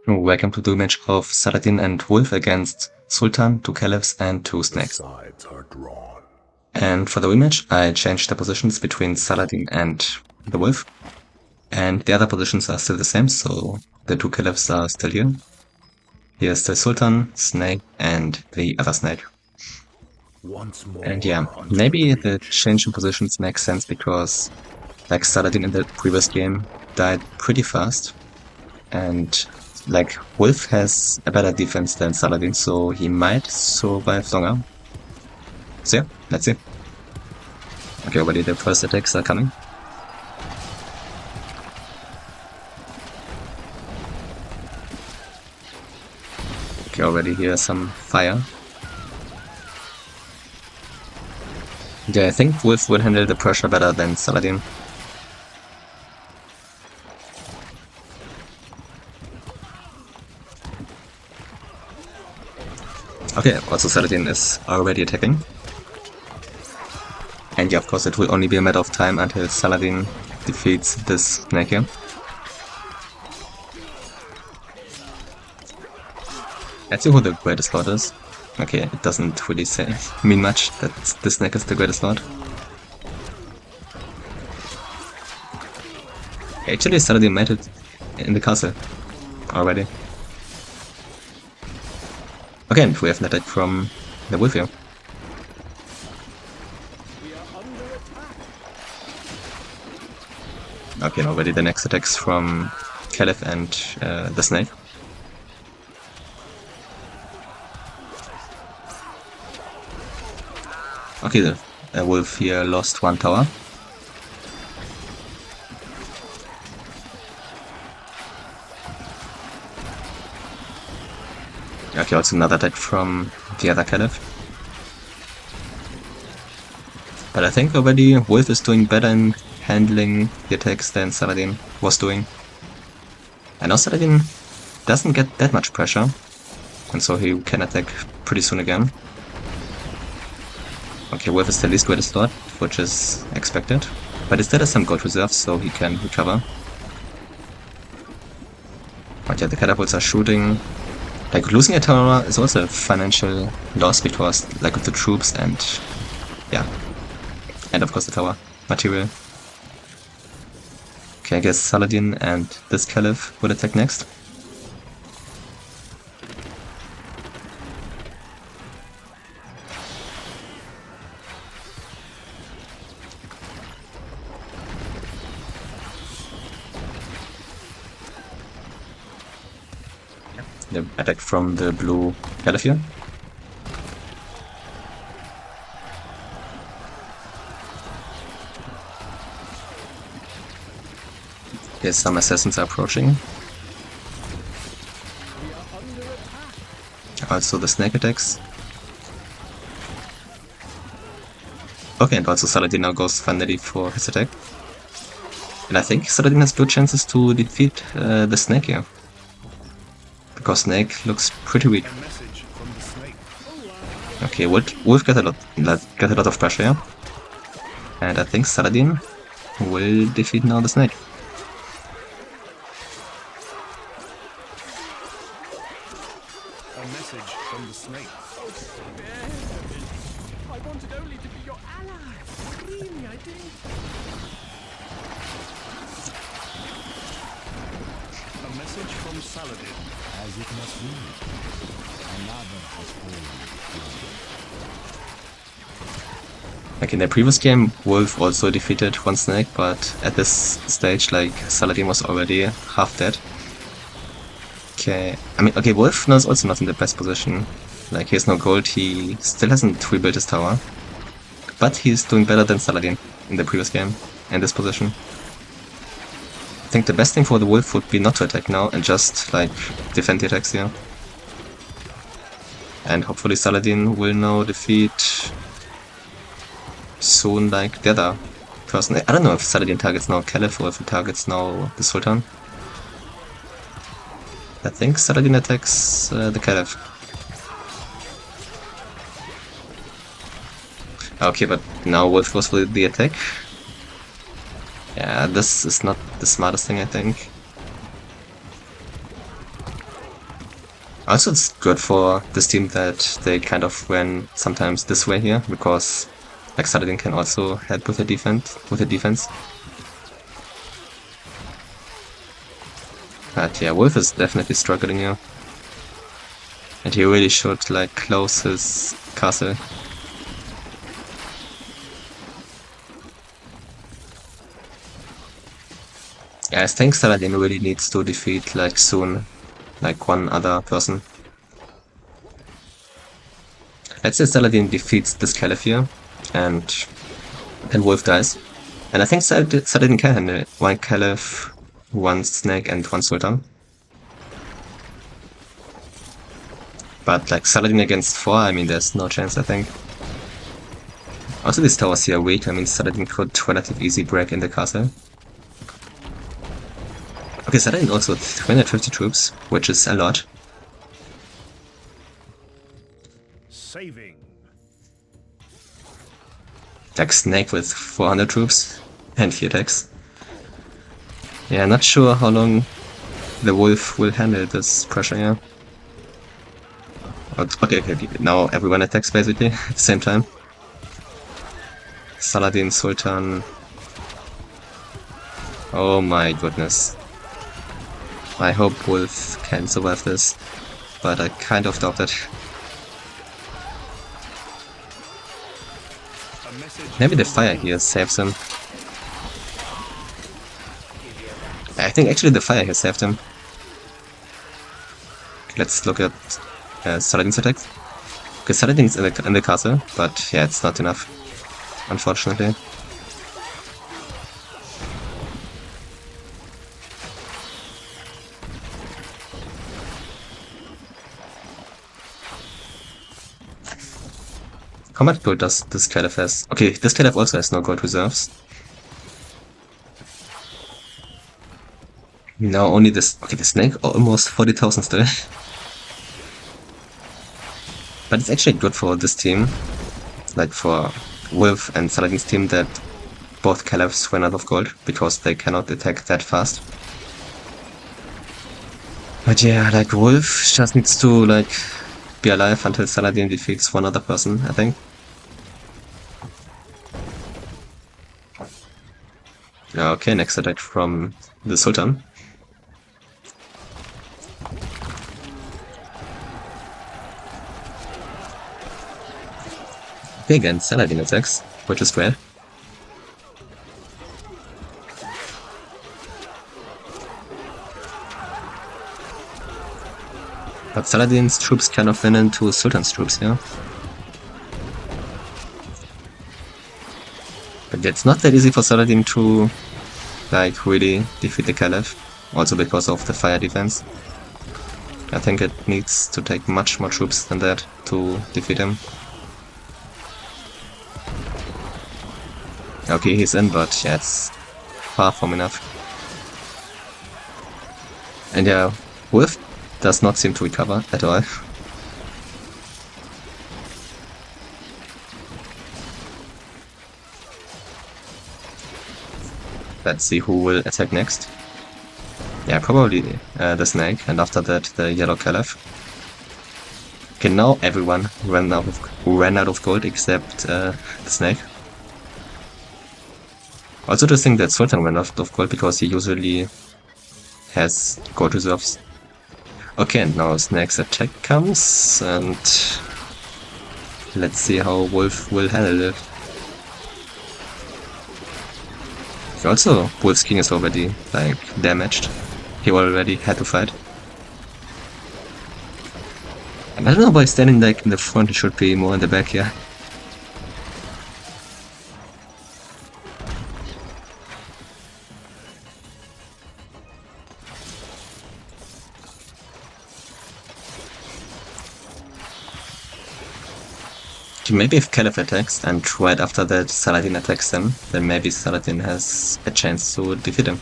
Welcome to the rematch of Saladin and Wolf against Sultan, 2 caliphs and 2 snakes. And for the rematch, I changed the positions between Saladin and the Wolf. And the other positions are still the same, so the 2 caliphs are still here. Here's the Sultan, Snake, and the other Snake. And yeah, maybe the change in positions makes sense because, like Saladin in the previous game, died pretty fast. And like Wolf has a better defense than Saladin, so he might survive longer. So yeah, let's see. Okay, already the first attacks are coming. Okay, already hear some fire. Yeah, I think Wolf would handle the pressure better than Saladin. Okay, also Saladin is already attacking. And yeah, of course it will only be a matter of time until Saladin defeats this snake here. Let's see who the greatest lord is. Okay, it doesn't really mean much that this snake is the greatest lord. Actually, Saladin made it in the castle already. Okay, we have an attack from the wolf here. Okay, already the next attacks from Caliph and the snake. Okay, the wolf here lost 1 tower. Okay, also another attack from the other caliph. But I think already Wolf is doing better in handling the attacks than Saladin was doing. And now Saladin doesn't get that much pressure, and so he can attack pretty soon again. Okay, Wolf is the least greatest lord, which is expected. But he still has some gold reserves, so he can recover. But yeah, the catapults are shooting. Like, losing a tower is also a financial loss because, like, of the troops and, yeah. And of course the tower material. Okay, I guess Saladin and this caliph will attack next. The attack from the blue caliph here. Okay, some assassins are approaching. Also the snake attacks. Okay, and also Saladin now goes finally for his attack. And I think Saladin has good chances to defeat the snake here. Because Snake looks pretty weak. Okay, Wolf got a lot of pressure here. And I think Saladin will defeat now the Snake. A message from the snake. I wanted only to be your ally. Really, I did. A message from Saladin. As it must be. Another has fallen. Like in the previous game, Wolf also defeated one snake, but at this stage, like, Saladin was already half dead. Okay, I mean, okay, Wolf now is also not in the best position. Like, he has no gold, he still hasn't rebuilt his tower. But he's doing better than Saladin in the previous game, in this position. I think the best thing for the Wolf would be not to attack now and just, like, defend the attacks here. And hopefully Saladin will now defeat soon, like, the other person. I don't know if Saladin targets now Caliph or if he targets now the Sultan. I think Saladin attacks the Caliph. Okay, but now Wolf goes for the attack. Yeah, this is not the smartest thing, I think. Also, it's good for this team that they kind of ran sometimes this way here, because like Saladin can also help with the defense. But yeah, Wolf is definitely struggling here. And he really should like close his castle. Yeah, I think Saladin really needs to defeat like soon, like one other person. Let's say Saladin defeats this caliph here, and then Wolf dies. And I think Saladin can handle it. One caliph, one snake, and one sultan. But like Saladin against 4, I mean, there's no chance, I think. Also, these towers here are weak. I mean, Saladin could relatively easy break in the castle. Okay, Saladin also 350 troops, which is a lot. Saving. Like Snake with 400 troops and he attacks. Yeah, not sure how long the Wolf will handle this pressure, yeah. Okay, now everyone attacks basically at the same time. Saladin, Sultan. Oh my goodness. I hope Wolf can survive this, but I kind of doubt it. Maybe the fire here saves him. I think actually the fire here saved him. Let's look at Saladin's attack. Okay, Saladin's in the castle, but yeah, it's not enough, unfortunately. How much gold does this caliph has? Okay, this caliph also has no gold reserves. Now only this. Okay, the snake almost 40,000 still. But it's actually good for this team, like for Wolf and Saladin's team, that both caliphs ran out of gold because they cannot attack that fast. But yeah, like Wolf just needs to like be alive until Saladin defeats one other person, I think. Okay, next attack from the Sultan. Okay, again, Saladin attacks, which is great. But Saladin's troops kind of ran into Sultan's troops here. But it's not that easy for Saladin to like really defeat the caliph, also because of the fire defense. I think it needs to take much more troops than that to defeat him. Okay, he's in, but yeah, it's far from enough. And yeah, Wolf does not seem to recover at all. Let's see who will attack next. Yeah, probably the snake, and after that the yellow caliph. Okay, now everyone ran out of gold except the snake. Also interesting that Sultan ran out of gold because he usually has gold reserves. Okay, and now Snake's attack comes, and let's see how Wolf will handle it. Also, Wolf's king is already like damaged. He already had to fight. And I don't know why standing like in the front, he should be more in the back here. Maybe if Caliph attacks and right after that Saladin attacks them, then maybe Saladin has a chance to defeat him.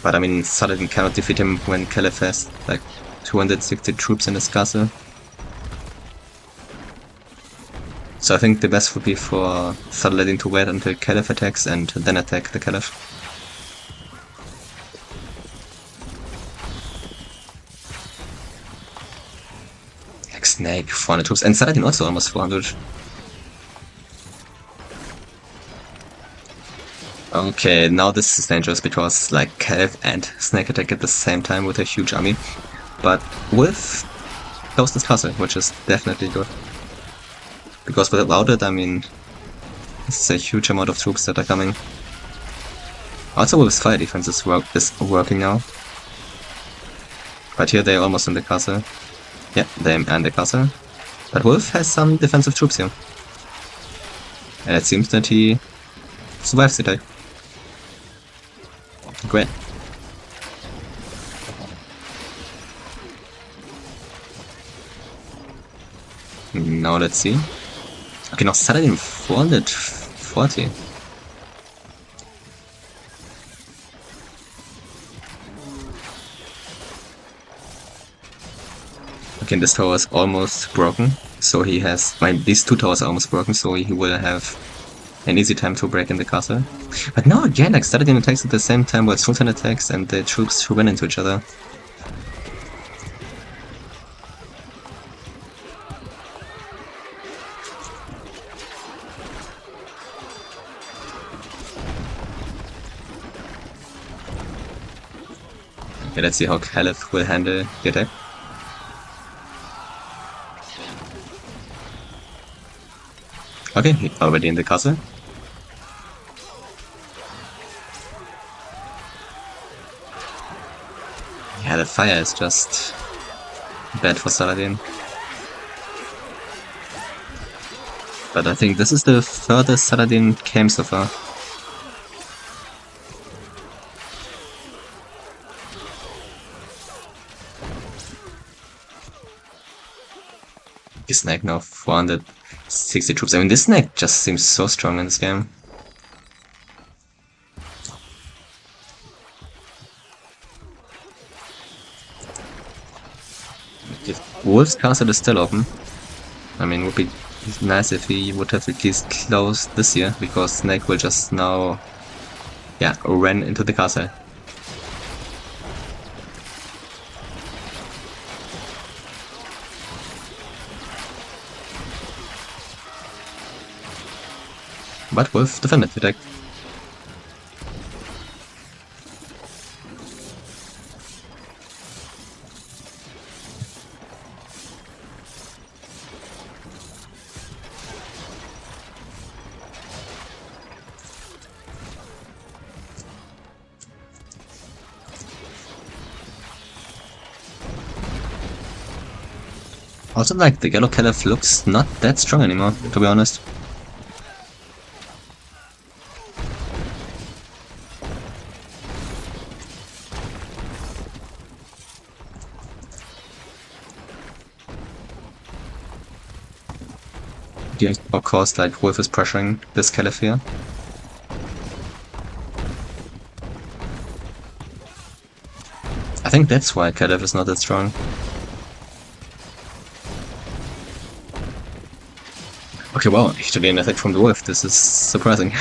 But I mean, Saladin cannot defeat him when Caliph has like 260 troops in his castle. So I think the best would be for Saladin to wait until Caliph attacks and then attack the Caliph. Snake, 400 troops, and Saladin also almost 400. Okay, now this is dangerous because like Caliph and Snake attack at the same time with a huge army. But Wolf closed this castle, which is definitely good. Because without it, I mean, this is a huge amount of troops that are coming. Also Wolf's fire defense is working now. But here they're almost in the castle. Yeah, they're in the castle. But Wolf has some defensive troops here. And it seems that he survives the attack. Great. Now let's see. Okay, now Saladin 440. Okay, this tower is almost broken, so he has... these two towers are almost broken, so he will have an easy time to break in the castle. But now again, like Saladin attacks at the same time while Sultan attacks and the troops run into each other. Okay, let's see how Caliph will handle the attack. Okay, he's already in the castle. Yeah, the fire is just bad for Saladin. But I think this is the furthest Saladin came so far. His Snake now 460 troops. I mean, this Snake just seems so strong in this game. If Wolf's castle is still open, I mean, it would be nice if he would have at least closed this here, because Snake will just now, yeah, run into the castle. But Wolf defended the attack. Also, like, the yellow caliph looks not that strong anymore, to be honest. Yeah, of course, like, Wolf is pressuring this caliph here. I think that's why caliph is not that strong. Okay, wow, actually an attack from the Wolf, this is surprising.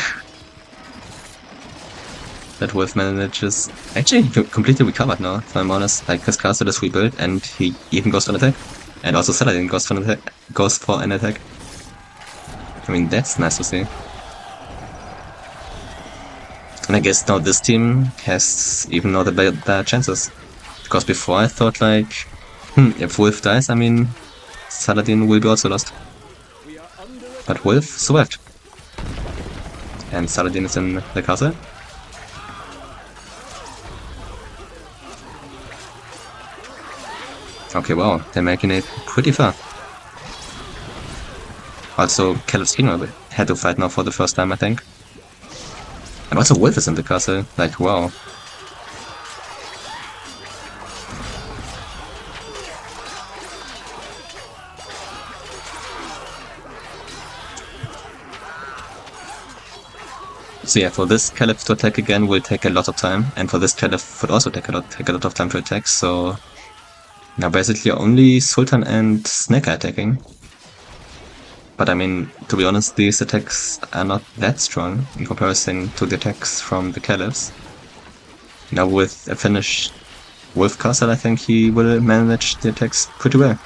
That Wolf manages... Actually, he completely recovered now, if I'm honest. Like, his castle is rebuilt and he even goes on attack. And also Saladin goes for an attack. I mean, that's nice to see. And I guess now this team has even now the better chances. Because before I thought like, if Wolf dies, I mean, Saladin will be also lost. But Wolf survived. And Saladin is in the castle. Okay, wow, they're making it pretty far. Also, Caliph's King had to fight now for the first time, I think. And also Wolf is in the castle, like, wow. So yeah, for this Caliph to attack again will take a lot of time, and for this Caliph would also take a lot of time to attack, so... Now basically only Sultan and Snake are attacking. But I mean, to be honest, these attacks are not that strong in comparison to the attacks from the Caliphs. Now with a finished Wolf Castle, I think he will manage the attacks pretty well.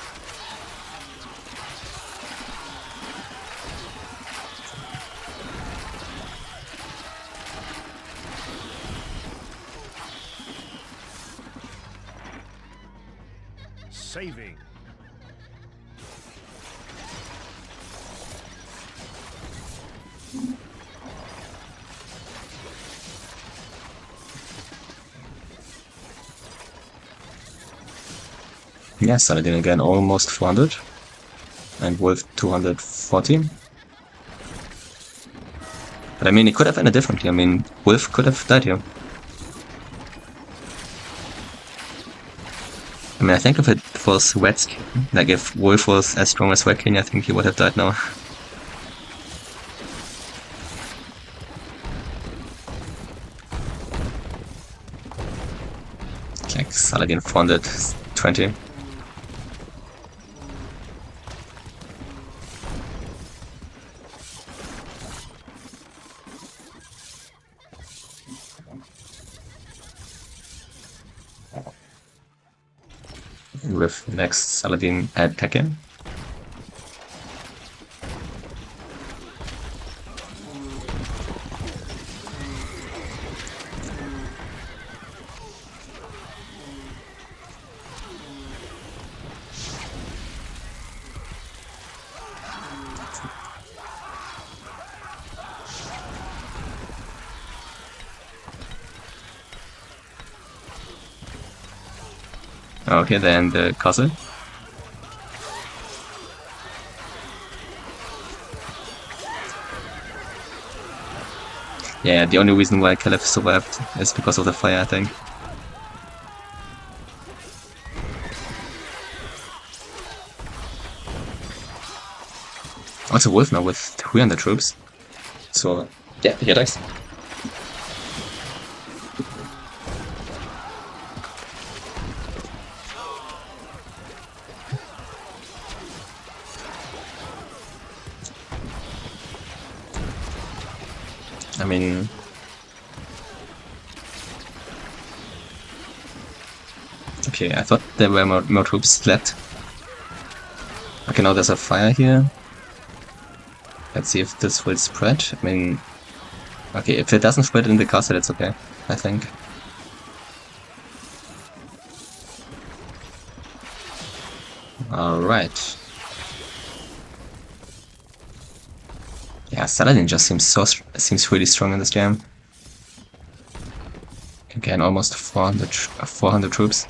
saving. Yeah, Saladin again almost 400. And Wolf 240. But I mean, it could have ended differently. I mean, Wolf could have died here. I mean, I think if it was Red, like if Wolf was as strong as Red King, I think he would have died now. Like Saladin 420. With next Saladin attacking. Okay, then the castle. Yeah, the only reason why Caliph survived is because of the fire, I think. Also Wolf now with 300 troops. So, yeah, he attacks. I mean, okay, I thought there were more troops left. Okay, now there's a fire here. Let's see if this will spread. I mean, okay, if it doesn't spread in the castle, it's okay, I think. Alright. Yeah, Saladin just seems really strong in this jam. Again, almost 400 troops.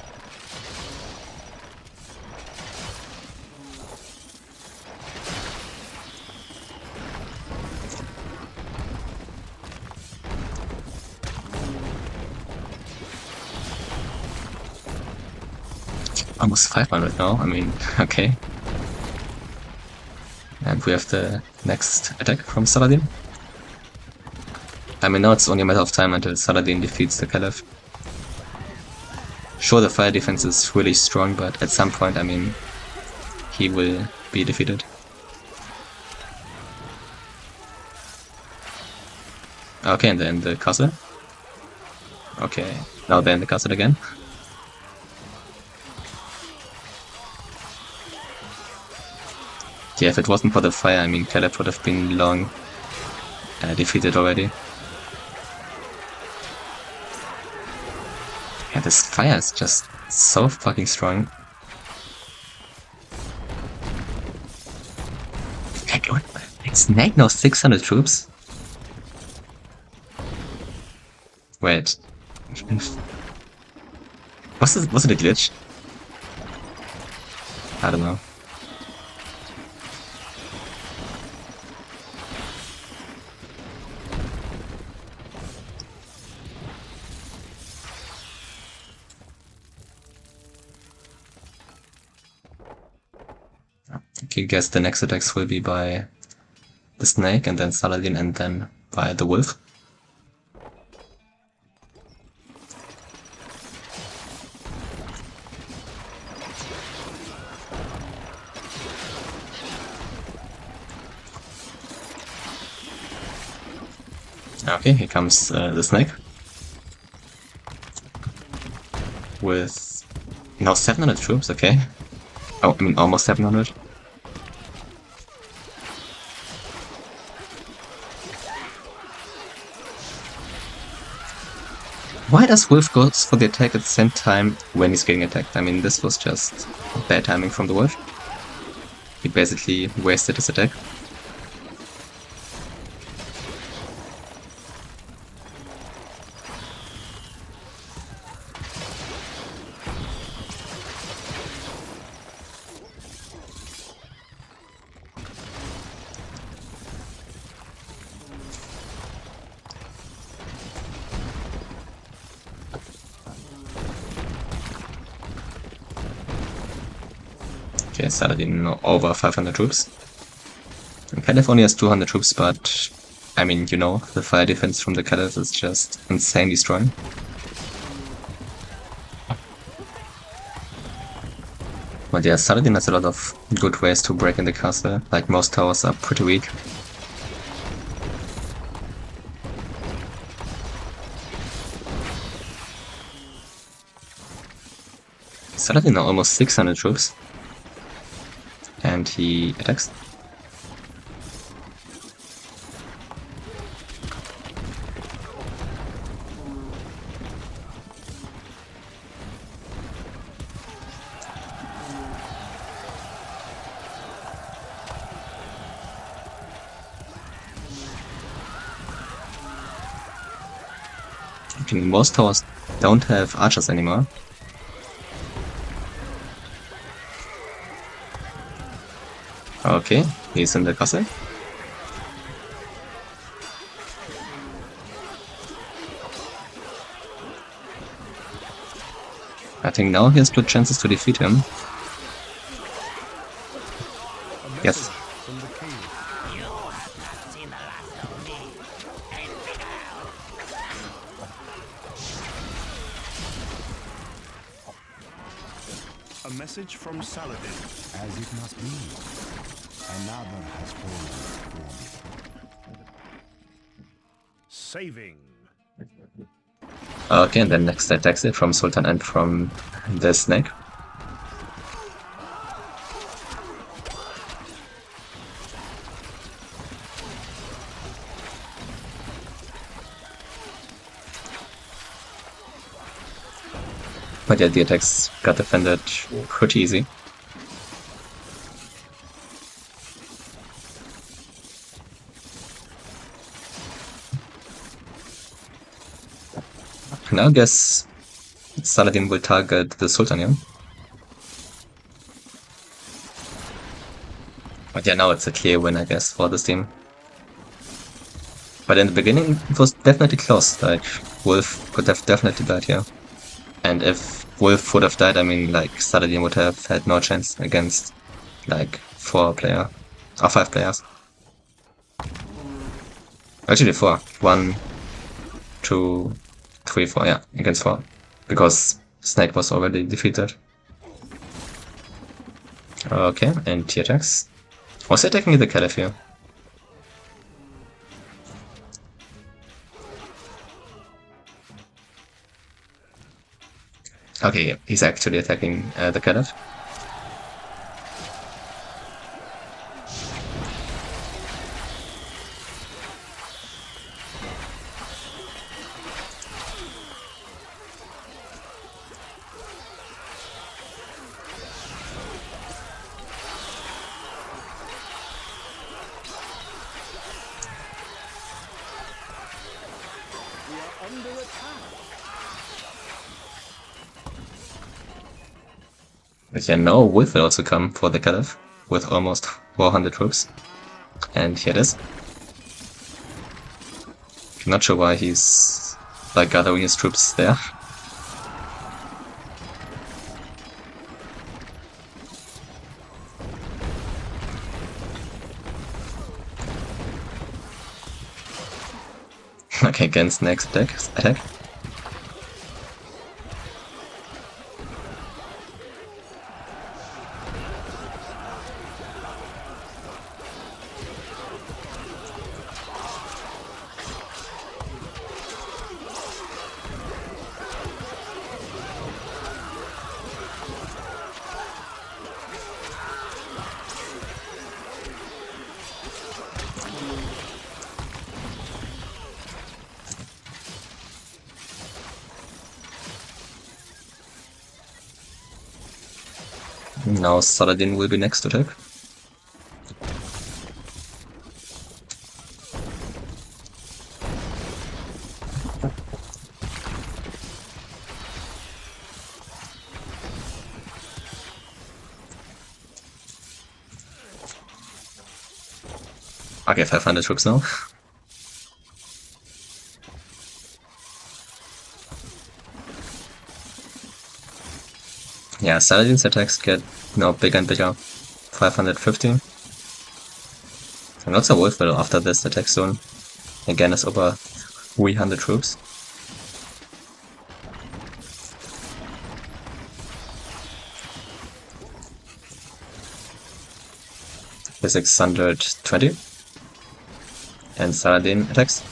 Almost 500 now, I mean, okay. And we have the next attack from Saladin. I mean, now it's only a matter of time until Saladin defeats the Caliph. Sure, the fire defense is really strong, but at some point, I mean, he will be defeated. Okay, and then the castle. Okay, now they're in the castle again. Yeah, if it wasn't for the fire, I mean, Caliph would have been long defeated already. Yeah, this fire is just so fucking strong. It's Snake now 600 troops? Wait. Was it a glitch? I don't know. Okay, guess the next attacks will be by the Snake and then Saladin and then by the Wolf. Okay, here comes the Snake. With now 700 troops, okay. Oh, I mean almost 700. Why does Wolf go for the attack at the same time when he's getting attacked? I mean, this was just bad timing from the Wolf. He basically wasted his attack. Okay, Saladin over 500 troops. And Caliph only has 200 troops, but I mean, you know, the fire defense from the Caliph is just insanely strong. But yeah, Saladin has a lot of good ways to break in the castle, like most towers are pretty weak. Saladin now almost 600 troops. And he attacks. Okay, most towers don't have archers anymore. Okay, he's in the castle. I think now he has good chances to defeat him. Yes. A message from Saladin. As it must be. Another has fallen for me. Saving. Okay, and then next attacks it from Sultan and from the snake. But yeah, the attacks got defended pretty easy. Now I guess Saladin will target the Sultan here. But yeah, now it's a clear win, I guess, for this team. But in the beginning, it was definitely close. Like, Wolf could have definitely died here. And if Wolf would have died, I mean, like, Saladin would have had no chance against, like, 4 players. Or 5 players. Actually 4. 1, 2, 3, 4, yeah, against 4. Because Snake was already defeated. Okay, and he attacks. Was he attacking the Caliph here? Okay, yeah, he's actually attacking the Caliph. We are under attack. But yeah, no, Wolf will also come for the Caliph with almost 400 troops. And here it is. Not sure why he's like gathering his troops there. Okay, against next attack. Now Saladin will be next to attack. Okay, 500 troops now. Yeah, Saladin's attacks get bigger and bigger. 550. And also Wolf will after this attack zone. Again is over 300 troops. The 620. And Saladin attacks.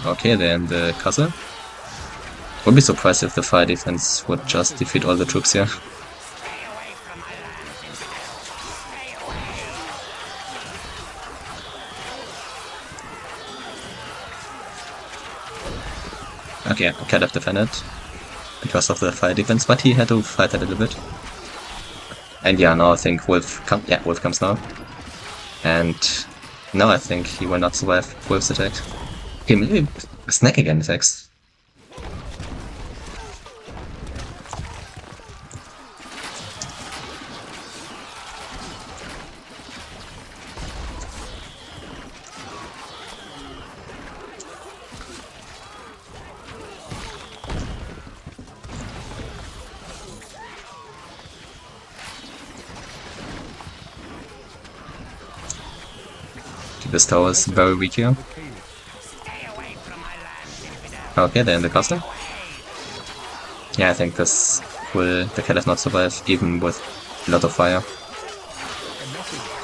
Okay, they're in the castle. Would be surprised if the fire defense would just defeat all the troops here. Okay, Caliph defended because of the fire defense, but he had to fight a little bit. And yeah, now I think Wolf comes now. And now I think he will not survive Wolf's attack. Okay, maybe Snake again attacks. This tower is very weak here. Okay, they're in the castle. Yeah, I think this will the Caliph not survive, even with a lot of fire.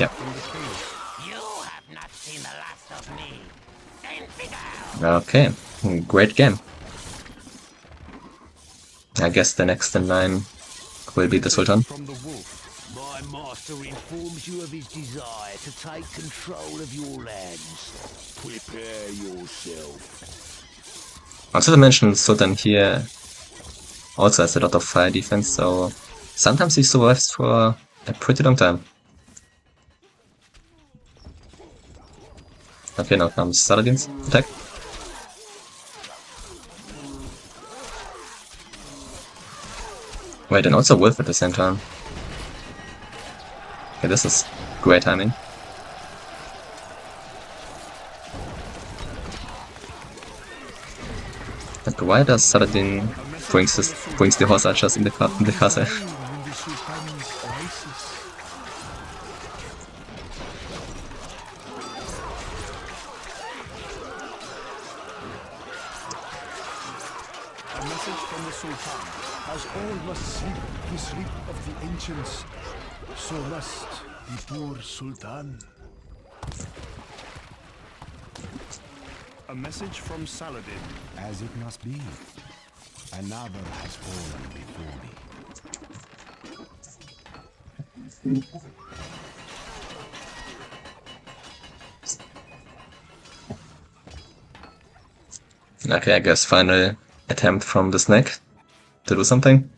Yeah. Okay, great game. I guess the next in line will be the Sultan. My master informs you of his desire to take control of your lands. Prepare yourself. Also to mention, Sultan here also has a lot of fire defense, so sometimes he survives for a pretty long time. Okay, now comes Saladin's attack. Wait, and also Wolf at the same time. Okay, this is great timing. But why does Saladin brings the horse archers in the castle? A message from the Sultan. As all must sleep the sleep of the ancients, so must the poor Sultan. A message from Saladin. As it must be. Another has fallen before me. Okay, I guess final attempt from the Snake to do something.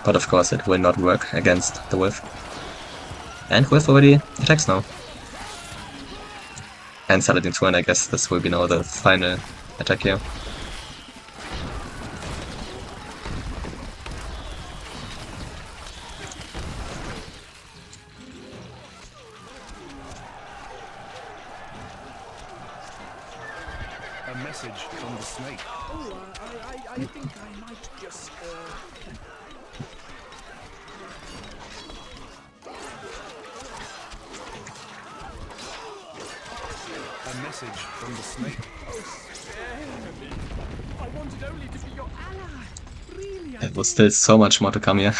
But of course it will not work against the Wolf. And Wolf already attacks now. And Saladin turn, I guess this will be now the final attack here. A message from the Snake. Oh, I think I might just, A message from the Snake. Oh, spare me. I wanted only to be your ally. Really, There was still so much more to come here.